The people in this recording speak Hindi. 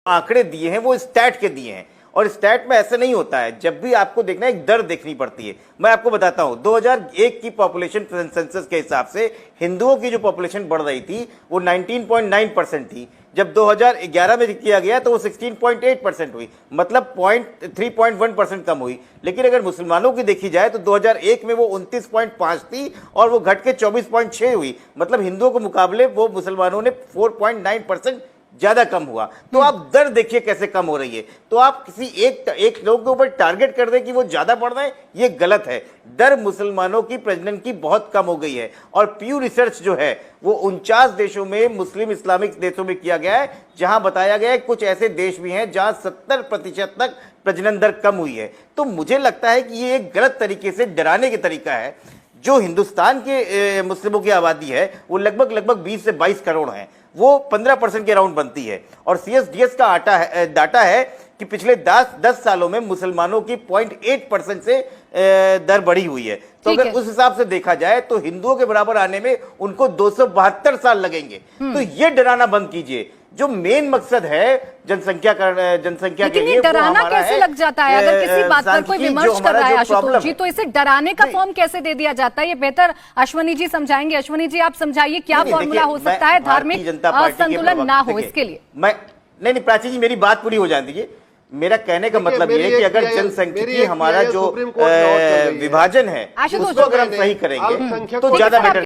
आंकड़े दिए हैं वो स्टैट के दिए हैं, और स्टैट में ऐसे नहीं होता है। जब भी आपको देखना है एक दर देखनी पड़ती है। मैं आपको बताता हूं, 2001 की पॉपुलेशन सेंसस के हिसाब से हिंदुओं की जो पॉपुलेशन बढ़ रही थी वो 19.9% थी। जब 2011 में किया गया तो वो 16.8% हुई, मतलब 3.1% कम हुई। लेकिन अगर मुसलमानों की देखी जाए तो 2001 में वो 29.5 थी और वो घट के 24.6 हुई, मतलब हिंदुओं के मुकाबले वो मुसलमानों ने 4.9% ज्यादा कम हुआ। तो आप दर देखिए कैसे कम हो रही है। तो आप किसी एक लोग के ऊपर टारगेट कर दें कि वो ज्यादा बढ़ रहे हैं, ये गलत है। दर मुसलमानों की प्रजनन की बहुत कम हो गई है, और प्यू रिसर्च जो है वो 49 देशों में, मुस्लिम इस्लामिक देशों में किया गया है, जहां बताया गया है कुछ ऐसे देश भी हैं जहां 70% तक प्रजनन दर कम हुई है। तो मुझे लगता है कि ये एक गलत तरीके से डराने का तरीका है। जो हिंदुस्तान के मुस्लिमों की आबादी है वो लगभग 20 से 22 करोड़ है, वो 15% के अराउंड बनती है। और CSDS का डाटा है कि पिछले 10 सालों में मुसलमानों की 0.8% से दर बढ़ी हुई है। तो अगर उस हिसाब से देखा जाए तो हिंदुओं के बराबर आने में उनको 272 साल लगेंगे। तो ये डराना बंद कीजिए। जो मेन मकसद है जनसंख्या के लिए, डराना कैसे लग जाता है? अगर किसी बात पर कोई विमर्श कर रहा है आशुतोष जी, तो इसे डराने का फॉर्म कैसे दे दिया जाता है? ये बेहतर अश्वनी जी समझाएंगे। अश्वनी जी, आप समझाइए क्या फॉर्मूला हो सकता है धार्मिक असंतुलन ना हो इसके लिए? नहीं प्राची जी, मेरी बात पूरी हो जाने दीजिए। मेरा कहने का मतलब ये है कि अगर जनसंख्यिकी हमारा जो विभाजन है उसको अगर हम सही करेंगे तो ज्यादा बेटर